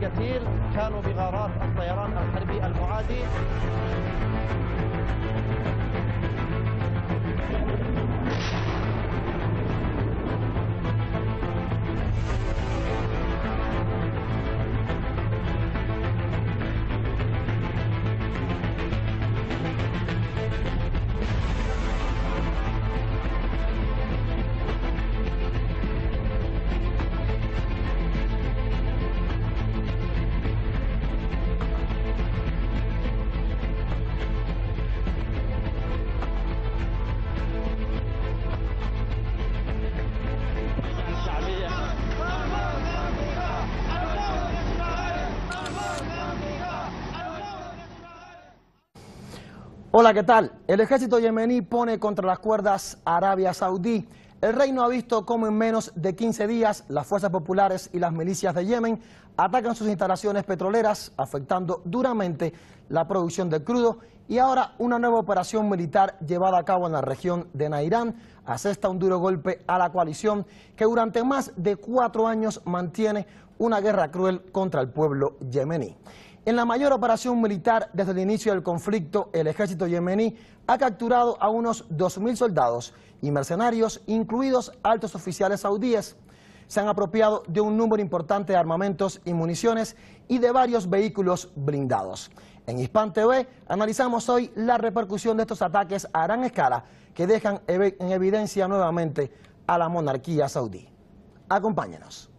الكثير كانوا بغارات الطيران الحربي المعادي. Hola, ¿qué tal? El ejército yemení pone contra las cuerdas a Arabia Saudí. El reino ha visto cómo en menos de 15 días las fuerzas populares y las milicias de Yemen atacan sus instalaciones petroleras, afectando duramente la producción de crudo, y ahora una nueva operación militar llevada a cabo en la región de Nairán asesta un duro golpe a la coalición que durante más de 4 años mantiene una guerra cruel contra el pueblo yemení. En la mayor operación militar desde el inicio del conflicto, el ejército yemení ha capturado a unos 2.000 soldados y mercenarios, incluidos altos oficiales saudíes. Se han apropiado de un número importante de armamentos y municiones y de varios vehículos blindados. En Hispan TV analizamos hoy la repercusión de estos ataques a gran escala que dejan en evidencia nuevamente a la monarquía saudí. Acompáñenos.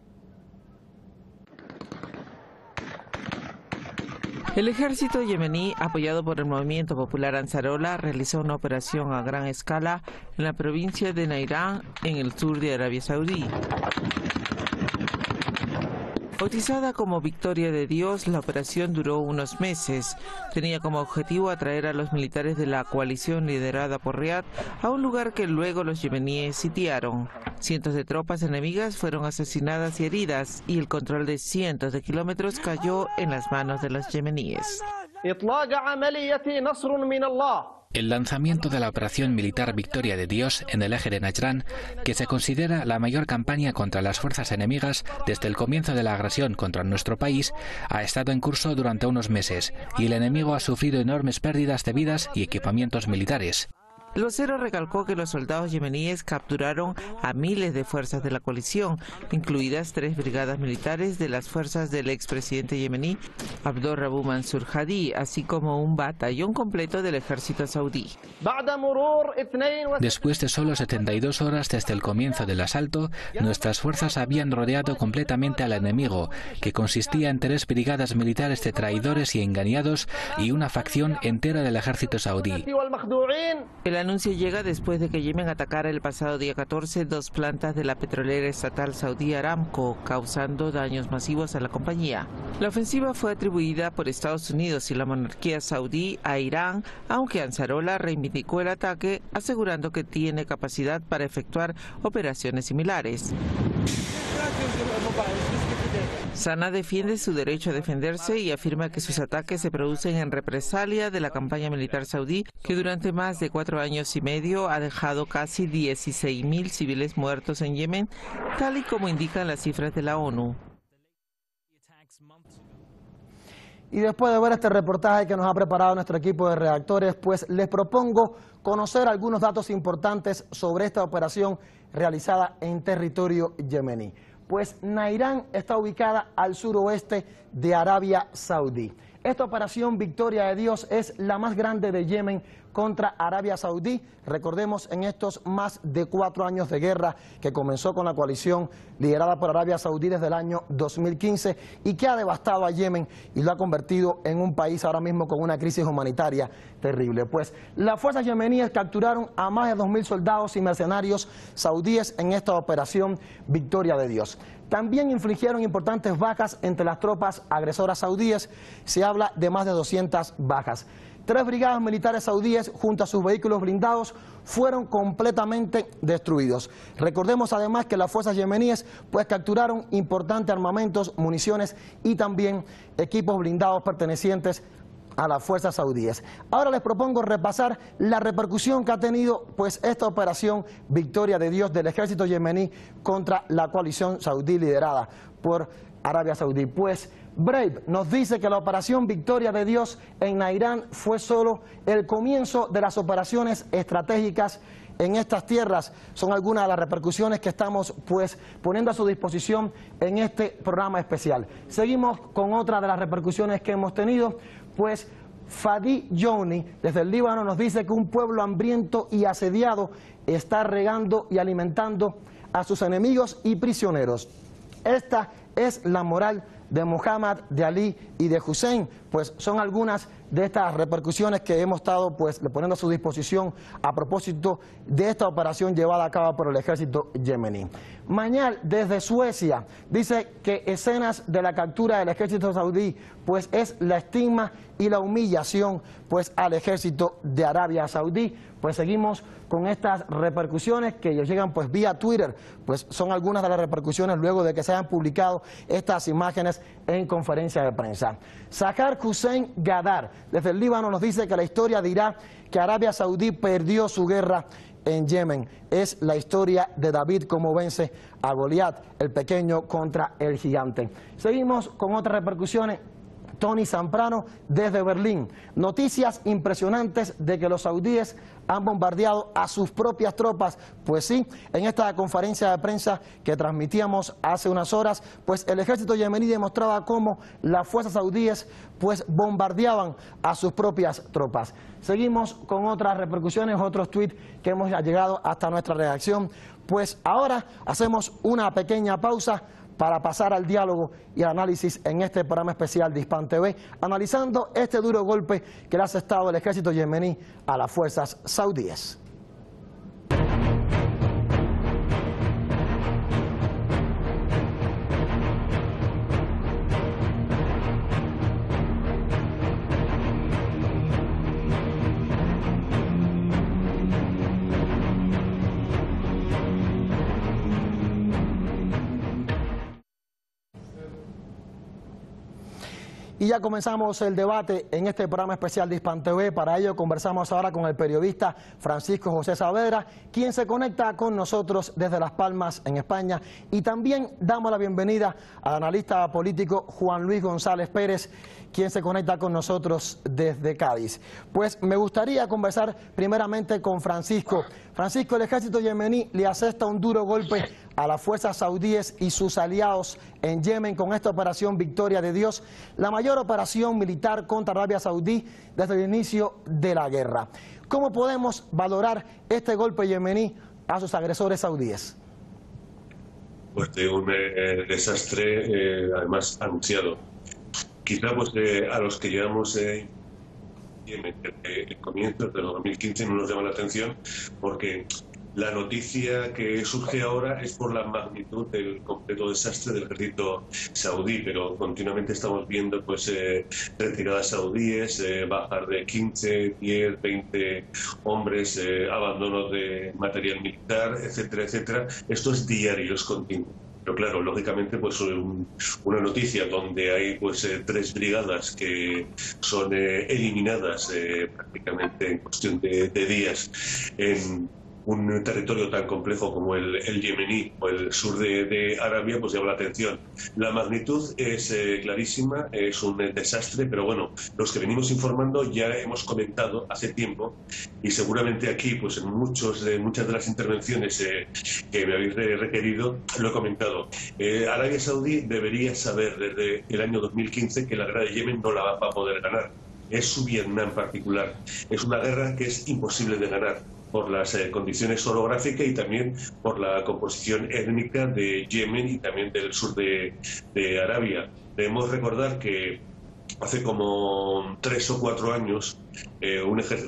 El ejército yemení, apoyado por el movimiento popular Ansarollah, realizó una operación a gran escala en la provincia de Nairán, en el sur de Arabia Saudí. Bautizada como Victoria de Dios, la operación duró unos meses. Tenía como objetivo atraer a los militares de la coalición liderada por Riad a un lugar que luego los yemeníes sitiaron. Cientos de tropas enemigas fueron asesinadas y heridas, y el control de cientos de kilómetros cayó en las manos de los yemeníes. El lanzamiento de la operación militar Victoria de Dios en el eje de Najrán, que se considera la mayor campaña contra las fuerzas enemigas desde el comienzo de la agresión contra nuestro país, ha estado en curso durante unos meses y el enemigo ha sufrido enormes pérdidas de vidas y equipamientos militares. El vocero recalcó que los soldados yemeníes capturaron a miles de fuerzas de la coalición, incluidas 3 brigadas militares de las fuerzas del expresidente yemení Abdul Rabu Mansur Hadi, así como un batallón completo del ejército saudí. Después de solo 72 horas desde el comienzo del asalto, nuestras fuerzas habían rodeado completamente al enemigo, que consistía en 3 brigadas militares de traidores y engañados y una facción entera del ejército saudí. El anuncio llega después de que Yemen atacara el pasado día 14 2 plantas de la petrolera estatal saudí Aramco, causando daños masivos a la compañía. La ofensiva fue atribuida por Estados Unidos y la monarquía saudí a Irán, aunque Ansarollah reivindicó el ataque, asegurando que tiene capacidad para efectuar operaciones similares. Sana defiende su derecho a defenderse y afirma que sus ataques se producen en represalia de la campaña militar saudí, que durante más de 4 años y medio ha dejado casi 16.000 civiles muertos en Yemen, tal y como indican las cifras de la ONU. Y después de ver este reportaje que nos ha preparado nuestro equipo de redactores, pues les propongo conocer algunos datos importantes sobre esta operación realizada en territorio yemení. Pues Nairán está ubicada al suroeste de Arabia Saudí. Esta operación Victoria de Dios es la más grande de Yemen contra Arabia Saudí. Recordemos, en estos más de 4 años de guerra que comenzó con la coalición liderada por Arabia Saudí desde el año 2015 y que ha devastado a Yemen y lo ha convertido en un país ahora mismo con una crisis humanitaria terrible. Pues las fuerzas yemeníes capturaron a más de 2.000 soldados y mercenarios saudíes en esta operación Victoria de Dios. También infligieron importantes bajas entre las tropas agresoras saudíes. Se habla de más de 200 bajas. 3 brigadas militares saudíes junto a sus vehículos blindados fueron completamente destruidos. Recordemos además que las fuerzas yemeníes pues capturaron importantes armamentos, municiones y también equipos blindados pertenecientes a las fuerzas saudíes. Ahora les propongo repasar la repercusión que ha tenido pues esta operación Victoria de Dios del ejército yemení contra la coalición saudí liderada por Arabia Saudí. Pues Brave nos dice que la operación Victoria de Dios en Nairán fue solo el comienzo de las operaciones estratégicas en estas tierras. Son algunas de las repercusiones que estamos pues poniendo a su disposición en este programa especial. Seguimos con otra de las repercusiones que hemos tenido, pues Fadi Jouni desde el Líbano nos dice que un pueblo hambriento y asediado está regando y alimentando a sus enemigos y prisioneros. Esta es la moral de Muhammad, de Ali y de Hussein, pues son algunas de estas repercusiones que hemos estado pues poniendo a su disposición a propósito de esta operación llevada a cabo por el ejército yemení. Mañal desde Suecia dice que escenas de la captura del ejército saudí pues es la estigma y la humillación pues al ejército de Arabia Saudí. Pues seguimos con estas repercusiones que llegan pues vía Twitter, pues son algunas de las repercusiones luego de que se hayan publicado estas imágenes en conferencia de prensa. Zahar Hussein Gadar desde el Líbano nos dice que la historia dirá que Arabia Saudí perdió su guerra en Yemen. Es la historia de David como vence a Goliat, el pequeño contra el gigante. Seguimos con otras repercusiones. Tony Zamprano desde Berlín. Noticias impresionantes de que los saudíes han bombardeado a sus propias tropas. Pues sí, en esta conferencia de prensa que transmitíamos hace unas horas, pues el ejército yemení demostraba cómo las fuerzas saudíes pues bombardeaban a sus propias tropas. Seguimos con otras repercusiones, otros tweets que hemos llegado hasta nuestra redacción. Pues ahora hacemos una pequeña pausa para pasar al diálogo y al análisis en este programa especial de Hispan TV, analizando este duro golpe que le ha asestado el ejército yemení a las fuerzas saudíes. Y ya comenzamos el debate en este programa especial de Hispan TV. Para ello conversamos ahora con el periodista Francisco José Saavedra, quien se conecta con nosotros desde Las Palmas, en España. Y también damos la bienvenida al analista político Juan Luis González Pérez, quien se conecta con nosotros desde Cádiz. Pues me gustaría conversar primeramente con Francisco. Francisco, el ejército yemení le asesta un duro golpe a las fuerzas saudíes y sus aliados en Yemen con esta operación Victoria de Dios, la mayor operación militar contra Arabia Saudí desde el inicio de la guerra. ¿Cómo podemos valorar este golpe yemení a sus agresores saudíes? Pues de un desastre además anunciado. Quizá pues a los que llevamos Yemen desde el comienzo de 2015 no nos llama la atención, porque la noticia que surge ahora es por la magnitud del completo desastre del ejército saudí, pero continuamente estamos viendo pues retiradas saudíes, bajar de 15, 10, 20 hombres, abandono de material militar, etcétera, etcétera. Esto es diario, es continuo. Pero claro, lógicamente pues una noticia donde hay pues 3 brigadas que son eliminadas prácticamente en cuestión de días en un territorio tan complejo como el yemení o el sur de Arabia, pues llama la atención. La magnitud es clarísima, es un desastre, pero bueno, los que venimos informando ya hemos comentado hace tiempo, y seguramente aquí, pues en muchas de las intervenciones que me habéis requerido, lo he comentado. Arabia Saudí debería saber desde el año 2015 que la guerra de Yemen no la va a poder ganar. Es su Vietnam particular. Es una guerra que es imposible de ganar por las condiciones orográficas y también por la composición étnica de Yemen y también del sur de Arabia. Debemos recordar que hace como 3 o 4 años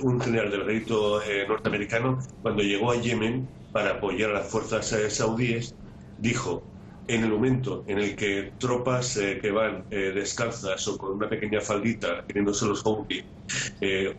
un general del ejército norteamericano, cuando llegó a Yemen para apoyar a las fuerzas saudíes, dijo: en el momento en el que tropas que van descalzas o con una pequeña faldita, teniéndose los Houthi,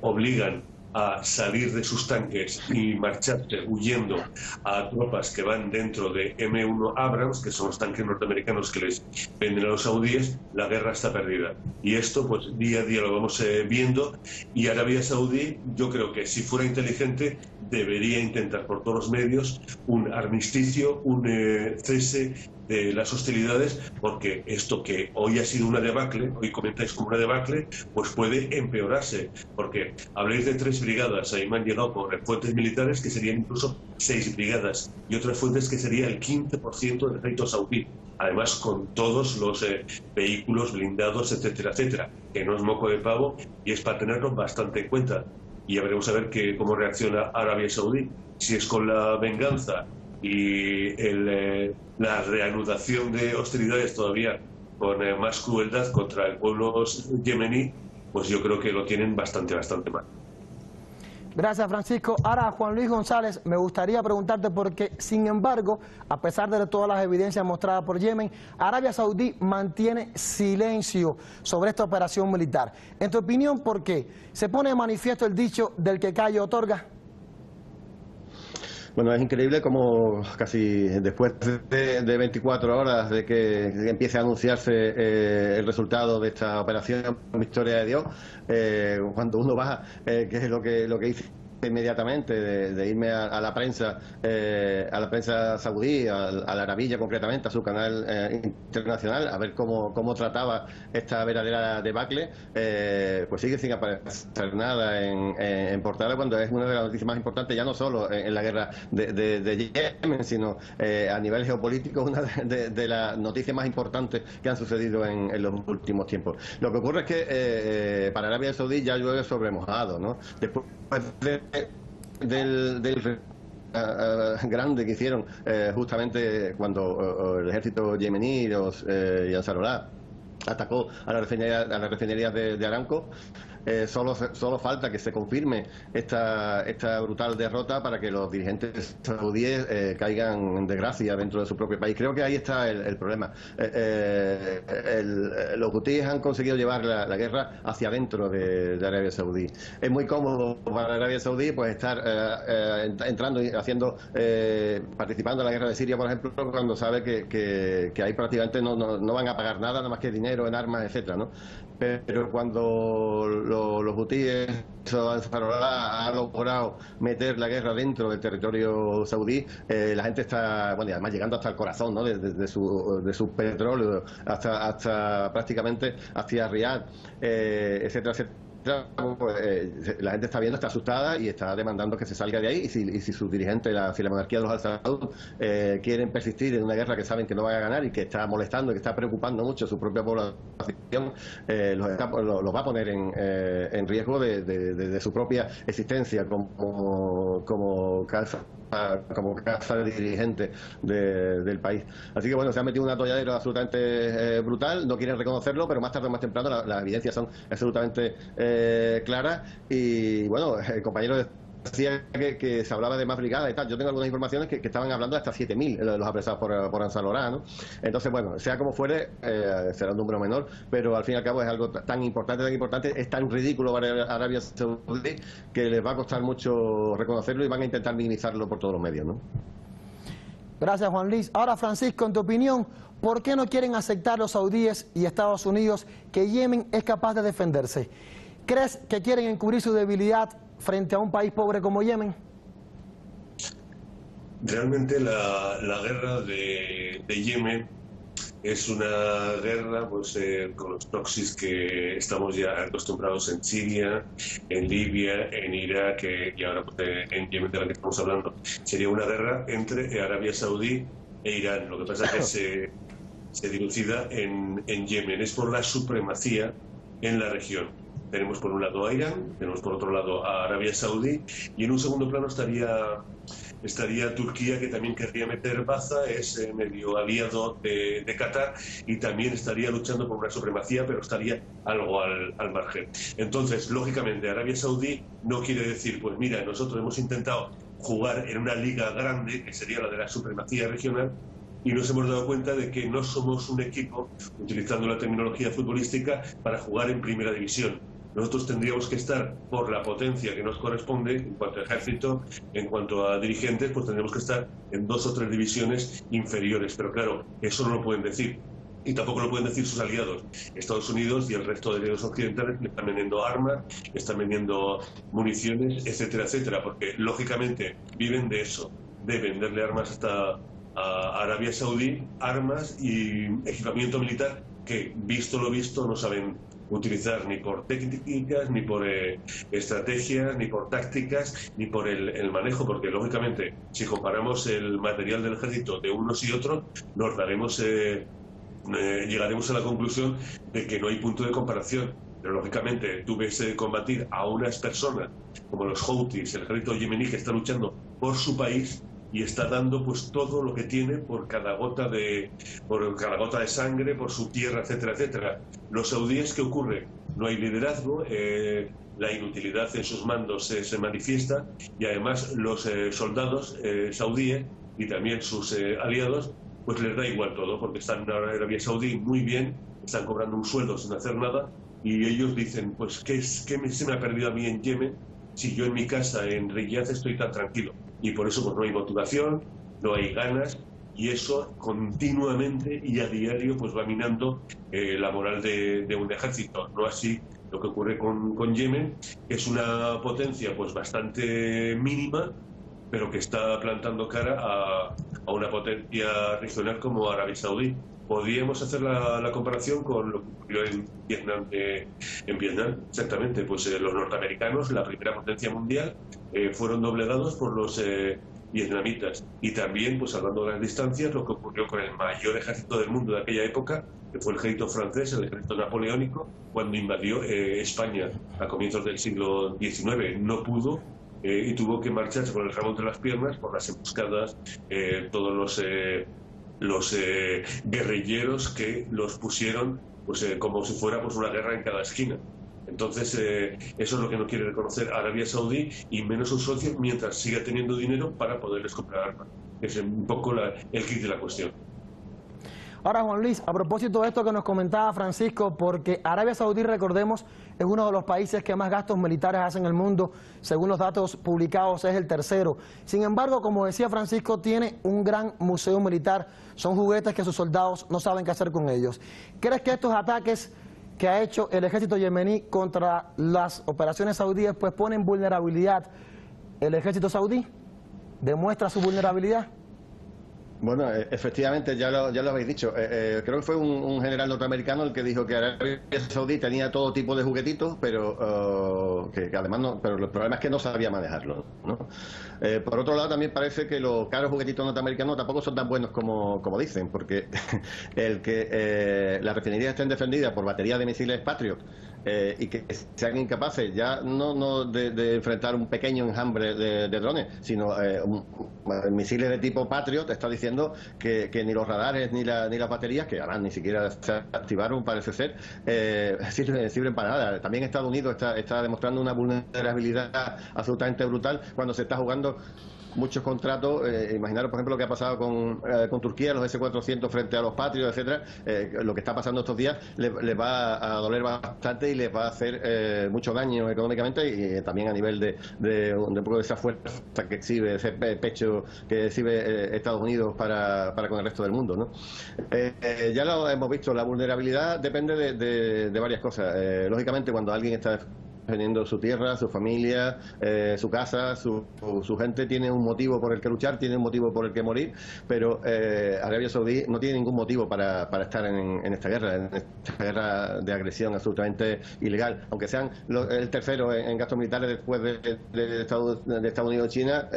obligan a salir de sus tanques y marcharse huyendo a tropas que van dentro de M1 Abrams, que son los tanques norteamericanos que les venden a los saudíes, la guerra está perdida. Y esto pues día a día lo vamos viendo, y Arabia Saudí, yo creo que si fuera inteligente, debería intentar por todos los medios un armisticio, un cese de las hostilidades, porque esto que hoy ha sido una debacle, hoy comentáis como una debacle, pues puede empeorarse, porque habléis de 3 brigadas, ahí me han llegado por fuentes militares que serían incluso 6 brigadas, y otras fuentes que sería el 15% del ejército saudí, además con todos los vehículos blindados, etcétera, etcétera, que no es moco de pavo y es para tenerlo bastante en cuenta. Y ya veremos a ver cómo reacciona Arabia Saudí, si es con la venganza y la reanudación de hostilidades todavía con más crueldad contra el pueblo yemení, pues yo creo que lo tienen bastante mal. Gracias, Francisco. Ahora, Juan Luis González, me gustaría preguntarte porque, sin embargo, a pesar de todas las evidencias mostradas por Yemen, Arabia Saudí mantiene silencio sobre esta operación militar. En tu opinión, ¿por qué? ¿Se pone de manifiesto el dicho del que calla otorga? Bueno, es increíble como casi después de 24 horas de que empiece a anunciarse el resultado de esta operación Victoria de Dios, cuando uno baja, que es lo que hice inmediatamente de irme a la prensa saudí, a la Arabilla concretamente, a su canal internacional, a ver cómo trataba esta verdadera debacle, pues sigue sin aparecer nada en portada, cuando es una de las noticias más importantes, ya no solo en la guerra de Yemen, sino a nivel geopolítico, una de las noticias más importantes que han sucedido en los últimos tiempos. Lo que ocurre es que para Arabia Saudí ya llueve sobre mojado, ¿no? Después del grande que hicieron justamente cuando el ejército yemení y Ansarullah atacó a las refinerías de Aramco, solo falta que se confirme esta brutal derrota para que los dirigentes saudíes caigan en desgracia dentro de su propio país. Creo que ahí está el problema. Los hutíes han conseguido llevar la guerra hacia adentro de Arabia Saudí. Es muy cómodo para Arabia Saudí pues estar entrando y participando en la guerra de Siria, por ejemplo, cuando sabe que ahí prácticamente no van a pagar nada más que dinero en armas, etcétera, ¿no? Pero cuando los hutíes ha logrado meter la guerra dentro del territorio saudí, la gente está, bueno, y además llegando hasta el corazón, ¿no? de su petróleo hasta prácticamente hacia Riad, etcétera, etcétera. Pues, la gente está viendo, está asustada y está demandando que se salga de ahí, y si sus dirigentes, si la monarquía de los Al-Saud quieren persistir en una guerra que saben que no van a ganar y que está molestando y que está preocupando mucho a su propia población, los va a poner en riesgo de su propia existencia como casa dirigente del país. Así que bueno, se ha metido un atolladero absolutamente brutal, no quieren reconocerlo, pero más tarde o más temprano las evidencias son absolutamente claras. Y bueno, el compañero decía que se hablaba de más brigadas y tal. Yo tengo algunas informaciones que estaban hablando de hasta 7.000 los apresados por Ansarullah, ¿no? Entonces, bueno, sea como fuere, será un número menor, pero al fin y al cabo es algo tan importante, es tan ridículo para Arabia Saudí que les va a costar mucho reconocerlo y van a intentar minimizarlo por todos los medios, ¿no? Gracias, Juan Luis. Ahora, Francisco, en tu opinión, ¿por qué no quieren aceptar los saudíes y Estados Unidos que Yemen es capaz de defenderse? ¿Crees que quieren encubrir su debilidad frente a un país pobre como Yemen? Realmente la guerra de Yemen es una guerra pues, con los proxies que estamos ya acostumbrados en Siria, en Libia, en Irak y ahora pues, en Yemen, de la que estamos hablando. Sería una guerra entre Arabia Saudí e Irán. Lo que pasa es que se dilucida en Yemen. Es por la supremacía en la región. Tenemos por un lado a Irán, tenemos por otro lado a Arabia Saudí, y en un segundo plano estaría Turquía, que también querría meter baza, es medio aliado de Qatar, y también estaría luchando por una supremacía, pero estaría algo al margen. Entonces, lógicamente, Arabia Saudí no quiere decir, pues mira, nosotros hemos intentado jugar en una liga grande, que sería la de la supremacía regional, y nos hemos dado cuenta de que no somos un equipo, utilizando la terminología futbolística, para jugar en primera división. Nosotros tendríamos que estar por la potencia que nos corresponde en cuanto a ejército, en cuanto a dirigentes, pues tendríamos que estar en 2 o 3 divisiones inferiores. Pero claro, eso no lo pueden decir. Y tampoco lo pueden decir sus aliados. Estados Unidos y el resto de aliados occidentales le están vendiendo armas, le están vendiendo municiones, etcétera, etcétera, porque lógicamente viven de eso, de venderle armas a Arabia Saudí armas y equipamiento militar que, visto lo visto, no saben utilizar ni por técnicas, ni por estrategias, ni por tácticas, ni por el manejo, porque lógicamente si comparamos el material del ejército de unos y otros, nos daremos llegaremos a la conclusión de que no hay punto de comparación. Pero lógicamente tú ves combatir a unas personas como los Houthis, el ejército yemení, que está luchando por su país y está dando pues todo lo que tiene por cada gota de sangre, por su tierra, etcétera, etcétera. Los saudíes, ¿qué ocurre? No hay liderazgo, la inutilidad en sus mandos se manifiesta, y además los soldados saudíes y también sus aliados pues les da igual todo, porque están en Arabia Saudí muy bien, están cobrando un sueldo sin hacer nada, y ellos dicen, pues ¿qué se me ha perdido a mí en Yemen si yo en mi casa en Riyadh estoy tan tranquilo? Y por eso pues no hay motivación, no hay ganas, y eso continuamente y a diario pues va minando la moral de un ejército. No así lo que ocurre con Yemen, que es una potencia pues bastante mínima, pero que está plantando cara a una potencia regional como Arabia Saudí. Podríamos hacer la comparación con lo que ocurrió en Vietnam, exactamente. Pues los norteamericanos, la primera potencia mundial, fueron doblegados por los vietnamitas. Y también, pues hablando de las distancias, lo que ocurrió con el mayor ejército del mundo de aquella época, que fue el ejército francés, el ejército napoleónico, cuando invadió España a comienzos del siglo XIX. No pudo y tuvo que marcharse con el rabo entre las piernas por las emboscadas, todos los guerrilleros que los pusieron pues como si fuera pues una guerra en cada esquina. Entonces eso es lo que no quiere reconocer Arabia Saudí, y menos sus socios, mientras siga teniendo dinero para poderles comprar armas. Es un poco el kit de la cuestión. Ahora, Juan Luis, a propósito de esto que nos comentaba Francisco, porque Arabia Saudí, recordemos, es uno de los países que más gastos militares hace en el mundo, según los datos publicados es el tercero. Sin embargo, como decía Francisco, tiene un gran museo militar, son juguetes que sus soldados no saben qué hacer con ellos. ¿Crees que estos ataques que ha hecho el ejército yemení contra las operaciones saudíes pues ponen en vulnerabilidad el ejército saudí? ¿Demuestra su vulnerabilidad? Bueno, efectivamente, ya lo habéis dicho. Creo que fue un general norteamericano el que dijo que Arabia Saudí tenía todo tipo de juguetitos, pero que además no, pero el problema es que no sabía manejarlo, ¿no? Por otro lado, también parece que los caros juguetitos norteamericanos tampoco son tan buenos como dicen, porque el que las refinerías estén defendidas por baterías de misiles Patriot y que sean incapaces ya no de enfrentar un pequeño enjambre de drones, sino misiles de tipo Patriot, está diciendo que ni los radares ni las baterías, que además ni siquiera se activaron, parece ser, sirven para nada. También Estados Unidos está demostrando una vulnerabilidad absolutamente brutal cuando se está jugando muchos contratos. Imaginaros, por ejemplo, lo que ha pasado con Turquía, los S-400 frente a los Patriot, etcétera. Lo que está pasando estos días les va a doler bastante y les va a hacer mucho daño económicamente, y también a nivel de un poco de esa fuerza que exhibe, ese pecho que exhibe Estados Unidos para con el resto del mundo, ¿no? Ya lo hemos visto, la vulnerabilidad depende de varias cosas. Lógicamente, cuando alguien está defendiendo su tierra, su familia, su casa, su gente, tiene un motivo por el que luchar, tiene un motivo por el que morir, pero Arabia Saudí no tiene ningún motivo para estar en esta guerra de agresión absolutamente ilegal. Aunque sean el tercero en gastos militares después de Estados Unidos y China,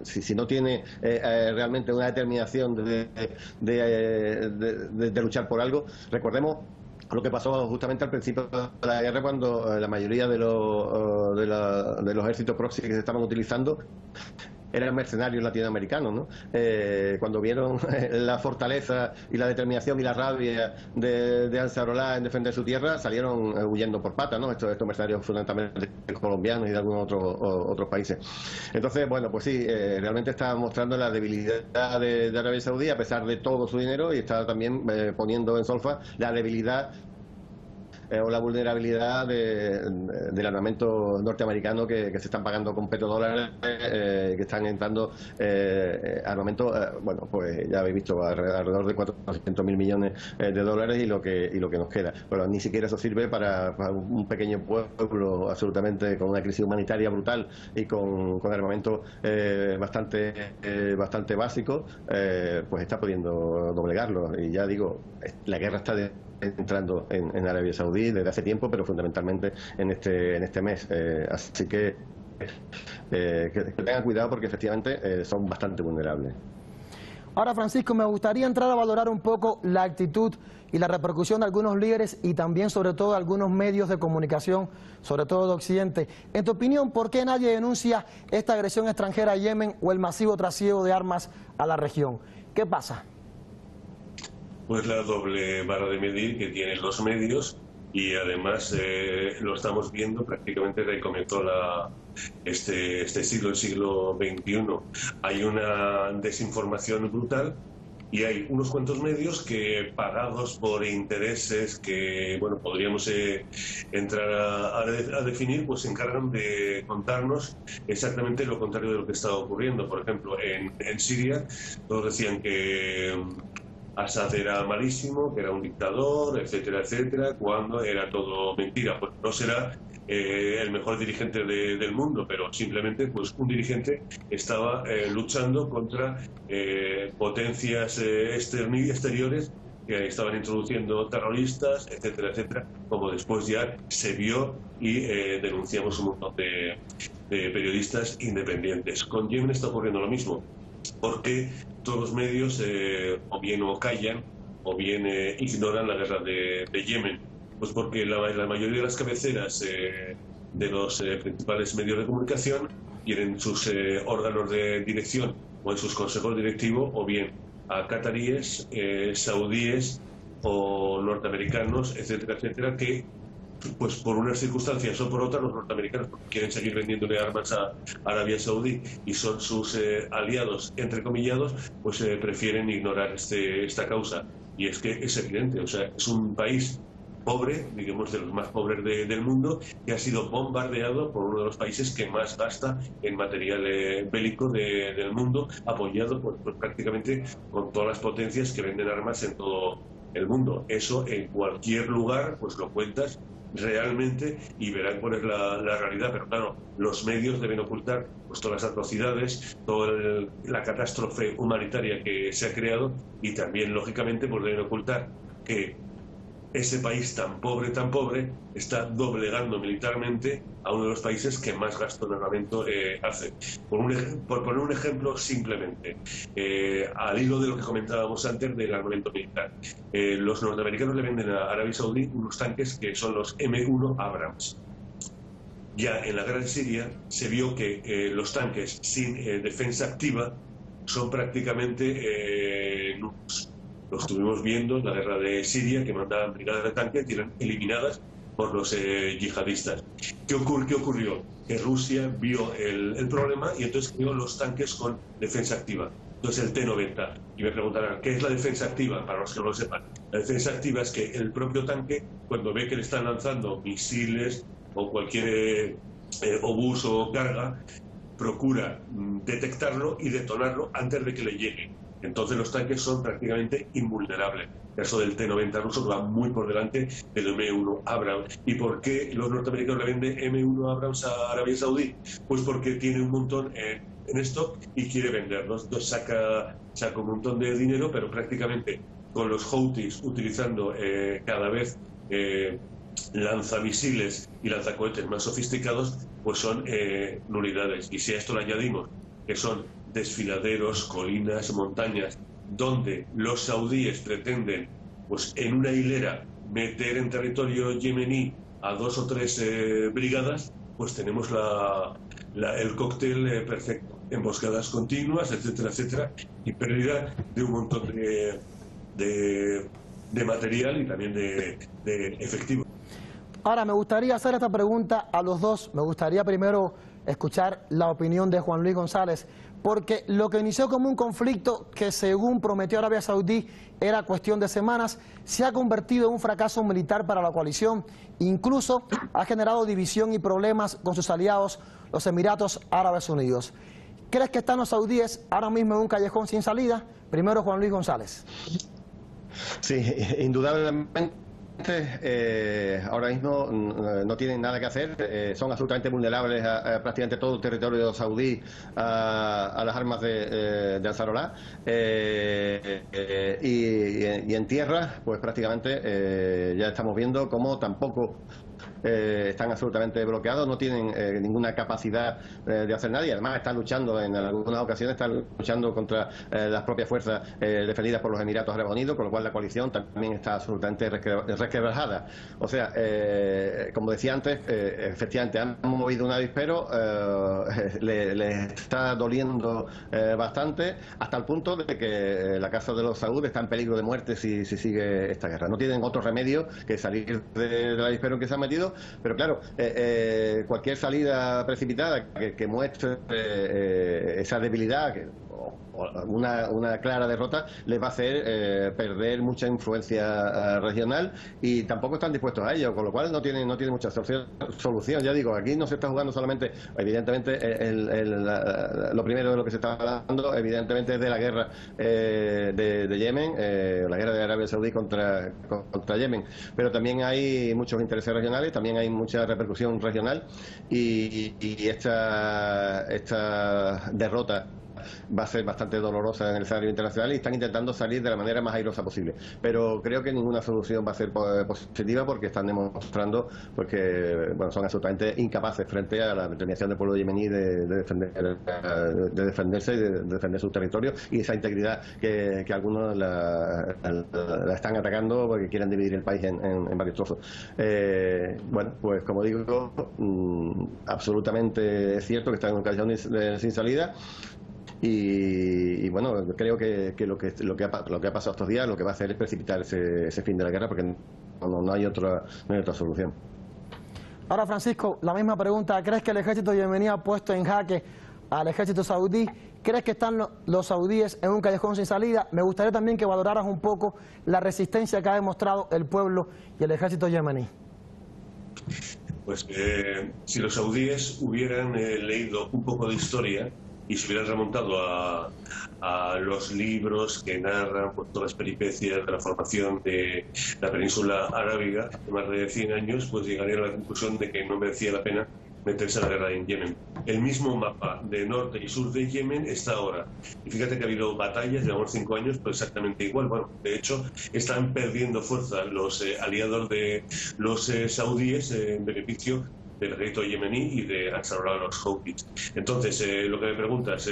si no tiene realmente una determinación de luchar por algo. Recordemos lo que pasó justamente al principio de la guerra, cuando la mayoría de los ejércitos proxy que se estaban utilizando eran mercenarios latinoamericanos, ¿no? Cuando vieron la fortaleza y la determinación y la rabia de Ansarollah en defender su tierra, salieron huyendo por patas, ¿no? Estos mercenarios fundamentalmente colombianos y de algunos otros países. Entonces, bueno, pues sí, realmente está mostrando la debilidad de Arabia Saudí, a pesar de todo su dinero, y está también poniendo en solfa la debilidad o la vulnerabilidad del armamento norteamericano que se están pagando con petrodólares, que están entrando armamento, bueno, pues ya habéis visto, alrededor de 400.000 millones de dólares y lo que nos queda. Pero ni siquiera eso sirve para un pequeño pueblo absolutamente con una crisis humanitaria brutal y con armamento bastante básico, pues está pudiendo doblegarlo. Y ya digo, la guerra está entrando en Arabia Saudí desde hace tiempo, pero fundamentalmente en este mes. Así que tengan cuidado porque efectivamente son bastante vulnerables. Ahora, Francisco, me gustaría entrar a valorar un poco la actitud y la repercusión de algunos líderes y también, sobre todo, de algunos medios de comunicación, sobre todo de Occidente. En tu opinión, ¿por qué nadie denuncia esta agresión extranjera a Yemen o el masivo trasiego de armas a la región? ¿Qué pasa? Pues la doble vara de medir que tienen los medios, y además lo estamos viendo prácticamente desde que comenzó este siglo, el siglo XXI. Hay una desinformación brutal y hay unos cuantos medios que, pagados por intereses que, bueno, podríamos entrar a definir, pues se encargan de contarnos exactamente lo contrario de lo que está ocurriendo. Por ejemplo, en Siria todos decían que Assad era malísimo, que era un dictador, etcétera, etcétera, cuando era todo mentira. Pues no será el mejor dirigente del mundo, pero simplemente pues un dirigente estaba luchando contra potencias exteriores que estaban introduciendo terroristas, etcétera, etcétera, como después ya se vio y denunciamos un montón de periodistas independientes. Con Yemen está ocurriendo lo mismo, porque todos los medios o bien callan o bien ignoran la guerra de Yemen. Pues porque la mayoría de las cabeceras de los principales medios de comunicación tienen sus órganos de dirección o en sus consejos directivos o bien a cataríes, saudíes o norteamericanos, etcétera, etcétera, que pues por unas circunstancias o por otras los norteamericanos quieren seguir vendiéndole armas a Arabia Saudí y son sus aliados, entrecomillados, pues prefieren ignorar esta causa. Y es que es evidente, o sea, es un país pobre, digamos de los más pobres del mundo, que ha sido bombardeado por uno de los países que más gasta en material bélico del mundo, apoyado pues prácticamente con todas las potencias que venden armas en todo el mundo. Eso en cualquier lugar pues lo cuentas realmente y verán cuál es la realidad, pero claro, los medios deben ocultar pues todas las atrocidades, toda la catástrofe humanitaria que se ha creado y también lógicamente pues deben ocultar que ese país tan pobre está doblegando militarmente a uno de los países que más gasto en armamento hace. Por poner un ejemplo simplemente, al hilo de lo que comentábamos antes del armamento militar, los norteamericanos le venden a Arabia Saudí unos tanques que son los M1 Abrams. Ya en la guerra de Siria se vio que los tanques sin defensa activa son prácticamente nulos. Lo estuvimos viendo en la guerra de Siria, que mandaban brigadas de tanques y eran eliminadas por los yihadistas. ¿Qué ocurrió? Que Rusia vio el problema y entonces creó los tanques con defensa activa. Entonces el T-90. Y me preguntarán, ¿qué es la defensa activa? Para los que no lo sepan. La defensa activa es que el propio tanque, cuando ve que le están lanzando misiles o cualquier obús o carga, procura detectarlo y detonarlo antes de que le llegue. Entonces los tanques son prácticamente invulnerables. El caso del T-90 ruso va muy por delante del M1 Abrams. ¿Y por qué los norteamericanos le venden M1 Abrams a Arabia Saudí? Pues porque tiene un montón en stock y quiere venderlos. Entonces saca un montón de dinero, pero prácticamente con los Houthis utilizando cada vez lanzamisiles y lanzacohetes más sofisticados, pues son nulidades. Y si a esto le añadimos que son desfiladeros, colinas, montañas, donde los saudíes pretenden, pues en una hilera, meter en territorio yemení a 2 o 3 brigadas, pues tenemos el cóctel perfecto. Emboscadas continuas, etcétera, etcétera, y pérdida de un montón de material y también de efectivo. Ahora, me gustaría hacer esta pregunta a los dos. Me gustaría primero escuchar la opinión de Juan Luis González. porque lo que inició como un conflicto que según prometió Arabia Saudí era cuestión de semanas, se ha convertido en un fracaso militar para la coalición, incluso ha generado división y problemas con sus aliados, los Emiratos Árabes Unidos. ¿Crees que están los saudíes ahora mismo en un callejón sin salida? Primero Juan Luis González. Sí, indudablemente. Ahora mismo no tienen nada que hacer, son absolutamente vulnerables a prácticamente todo el territorio saudí a las armas de Ansarullah, y en tierra pues prácticamente ya estamos viendo cómo tampoco están absolutamente bloqueados, no tienen ninguna capacidad de hacer nada, y además están luchando, en algunas ocasiones están luchando contra las propias fuerzas defendidas por los Emiratos Árabes Unidos, con lo cual la coalición también está absolutamente resquebrajada. O sea, como decía antes, efectivamente han movido un avispero, les está doliendo bastante, hasta el punto de que la casa de los Saud está en peligro de muerte si sigue esta guerra. No tienen otro remedio que salir del avispero en que se han metido, pero claro, cualquier salida precipitada que muestre esa debilidad, una clara derrota, les va a hacer perder mucha influencia regional, y tampoco están dispuestos a ello, con lo cual no tienen mucha solución. Ya digo, aquí no se está jugando solamente, evidentemente, lo primero de lo que se está hablando, evidentemente, es de la guerra de Yemen, la guerra de Arabia Saudí contra Yemen, pero también hay muchos intereses regionales, también hay mucha repercusión regional, y esta derrota va a ser bastante dolorosa en el escenario internacional, y están intentando salir de la manera más airosa posible, pero creo que ninguna solución va a ser positiva, porque están demostrando que son absolutamente incapaces frente a la determinación del pueblo yemení de defenderse y de defender su territorio, y esa integridad que algunos la están atacando porque quieren dividir el país en varios trozos. Pues como digo, absolutamente es cierto que están en un callejón sin salida. Y bueno, creo que lo que ha pasado estos días lo que va a hacer es precipitar ese fin de la guerra, porque no hay otra solución. Ahora, Francisco, la misma pregunta. ¿Crees que el ejército yemení ha puesto en jaque al ejército saudí? ¿Crees que están los saudíes en un callejón sin salida? Me gustaría también que valoraras un poco la resistencia que ha demostrado el pueblo y el ejército yemení. Pues si los saudíes hubieran leído un poco de historia y se hubieran remontado a los libros que narran pues, todas las peripecias de la formación de la península arábiga de más de 100 años, pues llegarían a la conclusión de que no merecía la pena meterse a la guerra en Yemen. El mismo mapa de norte y sur de Yemen está ahora. Y fíjate que ha habido batallas, llevamos 5 años, pues exactamente igual. Bueno, de hecho, están perdiendo fuerza los aliados de los saudíes en beneficio del ejército yemení y de Ansarullah, los Houthis. Entonces, lo que me preguntas,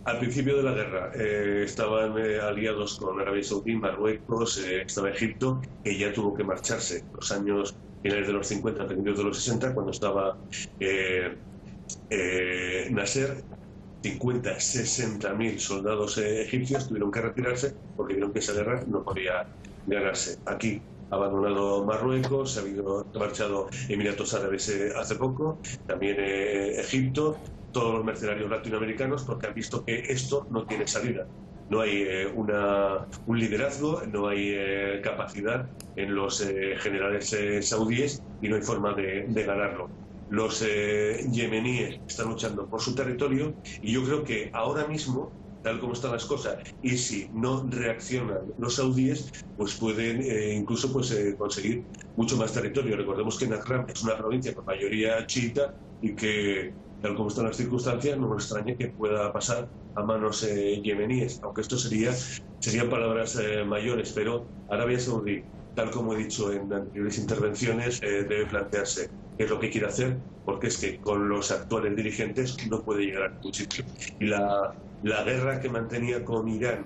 al principio de la guerra estaban aliados con Arabia Saudí, Marruecos, estaba Egipto, que ya tuvo que marcharse los años finales de los 50, principios de los 60, cuando estaba Nasser. 50, 60.000 soldados egipcios tuvieron que retirarse porque vieron que esa guerra no podía ganarse. Aquí ha abandonado Marruecos, se ha marchado Emiratos Árabes hace poco, también Egipto, todos los mercenarios latinoamericanos, porque han visto que esto no tiene salida. No hay un liderazgo, no hay capacidad en los generales saudíes, y no hay forma de ganarlo. Los yemeníes están luchando por su territorio, y yo creo que ahora mismo, tal como están las cosas, y si no reaccionan los saudíes, pues pueden incluso conseguir mucho más territorio. Recordemos que Najran es una provincia con mayoría chiita, y que, tal como están las circunstancias, no nos extraña que pueda pasar a manos yemeníes, aunque esto serían palabras mayores, pero Arabia Saudí, tal como he dicho en anteriores intervenciones, debe plantearse qué es lo que quiere hacer, porque es que con los actuales dirigentes no puede llegar a ningún sitio. Y la guerra que mantenía con Irán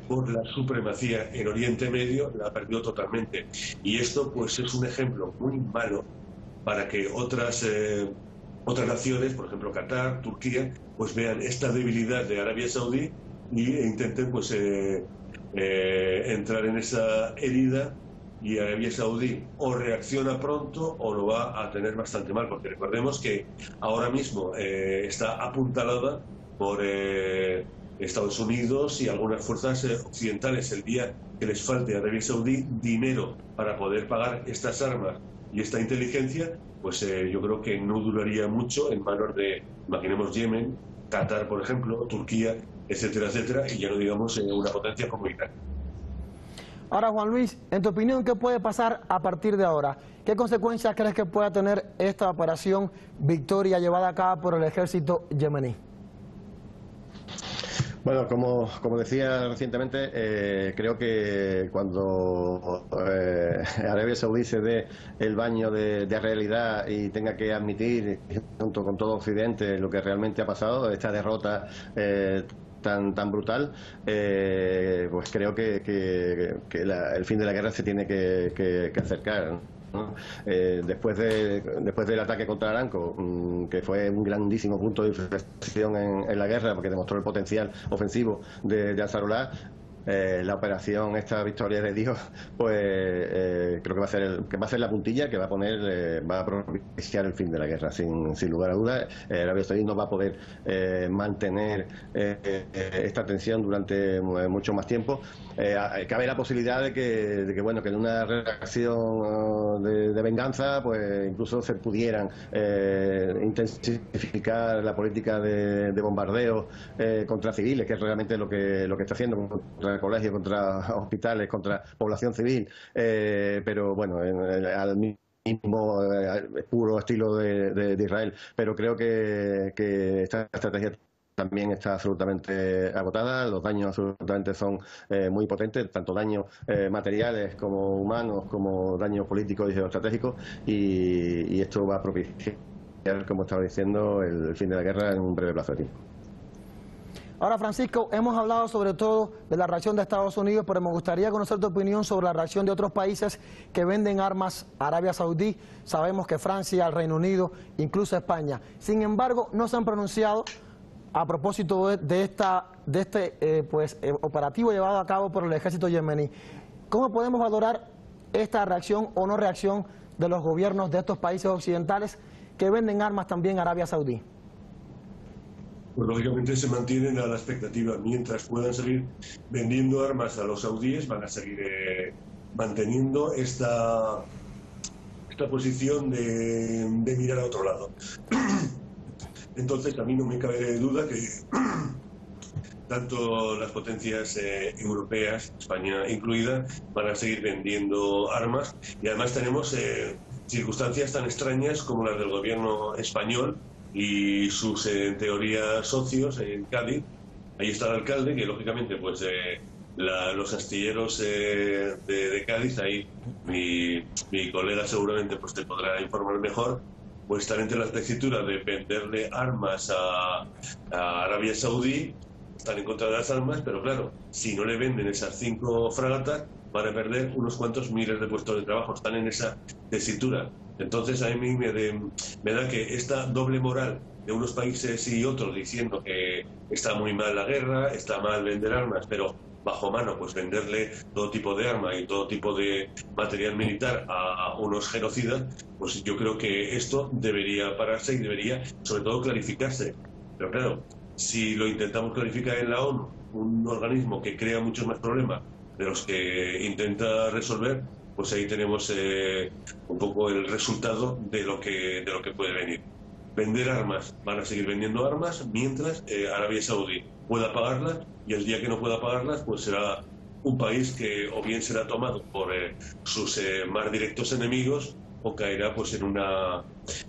por la supremacía en Oriente Medio la perdió totalmente. Y esto pues es un ejemplo muy malo para que otras naciones, por ejemplo Qatar, Turquía, pues vean esta debilidad de Arabia Saudí e intenten entrar en esa herida. Y Arabia Saudí o reacciona pronto o lo va a tener bastante mal, porque recordemos que ahora mismo está apuntalada por Estados Unidos y algunas fuerzas occidentales. El día que les falte a Arabia Saudí dinero para poder pagar estas armas y esta inteligencia, pues yo creo que no duraría mucho en manos de, imaginemos, Yemen, Qatar, por ejemplo, Turquía, etcétera, etcétera, y ya no digamos una potencia como Irán. Ahora, Juan Luis, en tu opinión, ¿qué puede pasar a partir de ahora? ¿Qué consecuencias crees que pueda tener esta operación Victoria llevada a cabo por el ejército yemení? Bueno, como decía recientemente, creo que cuando Arabia Saudí se dé el baño de realidad y tenga que admitir, junto con todo Occidente, lo que realmente ha pasado, esta derrota tan brutal, pues creo que el fin de la guerra se tiene que acercar, ¿no? Después del ataque contra Aramco, que fue un grandísimo punto de inflexión en la guerra, porque demostró el potencial ofensivo de Ansarullah, la operación esta Victoria de Dios, pues creo que va a ser la puntilla que va a propiciar el fin de la guerra, sin lugar a dudas. Arabia Saudí no va a poder mantener esta tensión durante mucho más tiempo. Cabe la posibilidad de que bueno, que en una reacción de venganza, pues incluso se pudieran intensificar la política de bombardeo contra civiles, que es realmente lo que está haciendo, contra colegios, contra hospitales, contra población civil, pero bueno, al mismo puro estilo de Israel. Pero creo que esta estrategia también está absolutamente agotada. Los daños absolutamente son muy potentes, tanto daños materiales como humanos, como daños políticos y geoestratégicos, y esto va a propiciar, como estaba diciendo, el fin de la guerra en un breve plazo de tiempo. Ahora, Francisco, hemos hablado sobre todo de la reacción de Estados Unidos, pero me gustaría conocer tu opinión sobre la reacción de otros países que venden armas a Arabia Saudí. Sabemos que Francia, el Reino Unido, incluso España. Sin embargo, no se han pronunciado a propósito de este operativo llevado a cabo por el ejército yemení. ¿Cómo podemos valorar esta reacción o no reacción de los gobiernos de estos países occidentales que venden armas también a Arabia Saudí? Pues lógicamente se mantienen a la expectativa. Mientras puedan seguir vendiendo armas a los saudíes, van a seguir manteniendo esta posición de mirar a otro lado. Entonces, a mí no me cabe duda que tanto las potencias europeas, España incluida, van a seguir vendiendo armas. Y además tenemos circunstancias tan extrañas como las del gobierno español y sus, en teoría, socios en Cádiz. Ahí está el alcalde, que lógicamente pues los astilleros de Cádiz, ahí mi colega seguramente pues te podrá informar mejor, pues están entre la tesitura de venderle armas a Arabia Saudí. Están en contra de las armas, pero claro, si no le venden esas 5 fragatas, van a perder unos cuantos miles de puestos de trabajo. Están en esa tesitura. Entonces a mí me da que esta doble moral de unos países y otros diciendo que está muy mal la guerra, está mal vender armas, pero bajo mano pues venderle todo tipo de arma y todo tipo de material militar a unos genocidas, pues yo creo que esto debería pararse y debería sobre todo clarificarse. Pero claro, si lo intentamos clarificar en la ONU, un organismo que crea muchos más problemas de los que intenta resolver, pues ahí tenemos un poco el resultado de lo que puede venir. Vender armas, van a seguir vendiendo armas mientras Arabia Saudí pueda pagarlas, y el día que no pueda pagarlas pues será un país que o bien será tomado por sus más directos enemigos, o caerá pues en una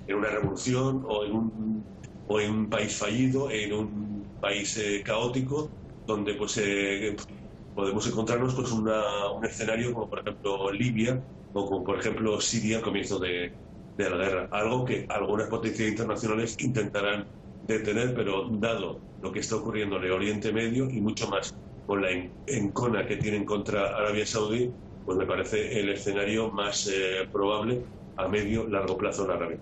revolución o en un país fallido, en un país caótico, donde pues podemos encontrarnos pues un escenario como por ejemplo Libia o como por ejemplo Siria al comienzo de la guerra, algo que algunas potencias internacionales intentarán detener, pero dado lo que está ocurriendo en el Oriente Medio y mucho más con la encona que tienen contra Arabia Saudí, pues me parece el escenario más probable a medio largo plazo en Arabia.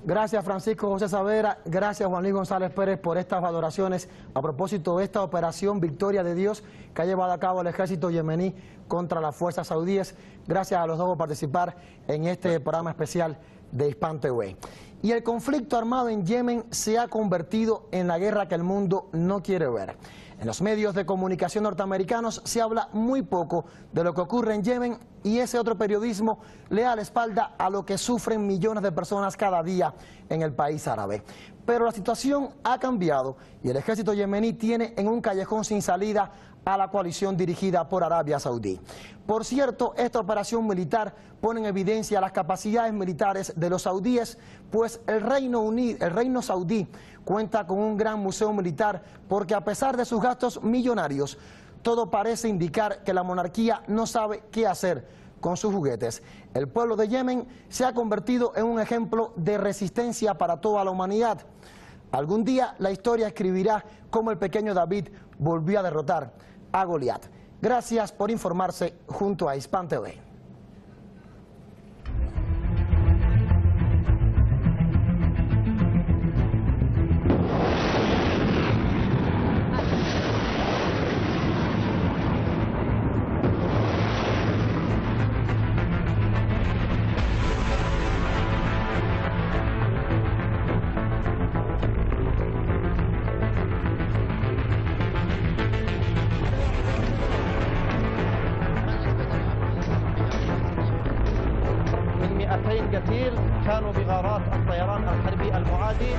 Gracias, Francisco José Saavedra. Gracias, Juan Luis González Pérez, por estas valoraciones a propósito de esta operación Victoria de Dios que ha llevado a cabo el ejército yemení contra las fuerzas saudíes. Gracias a los dos por participar en este programa especial de Hispan TV. y el conflicto armado en Yemen se ha convertido en la guerra que el mundo no quiere ver. En los medios de comunicación norteamericanos se habla muy poco de lo que ocurre en Yemen y ese otro periodismo le da la espalda a lo que sufren millones de personas cada día en el país árabe. Pero la situación ha cambiado y el ejército yemení tiene en un callejón sin salida a la coalición dirigida por Arabia Saudí. Por cierto, esta operación militar pone en evidencia las capacidades militares de los saudíes, pues el Reino Saudí cuenta con un gran museo militar porque a pesar de sus gastos millonarios, todo parece indicar que la monarquía no sabe qué hacer con sus juguetes. El pueblo de Yemen se ha convertido en un ejemplo de resistencia para toda la humanidad. Algún día la historia escribirá cómo el pequeño David volvió a derrotar a Goliat. Gracias por informarse junto a Hispan TV. قتيل كانوا بغارات الطيران الحربي المعادي.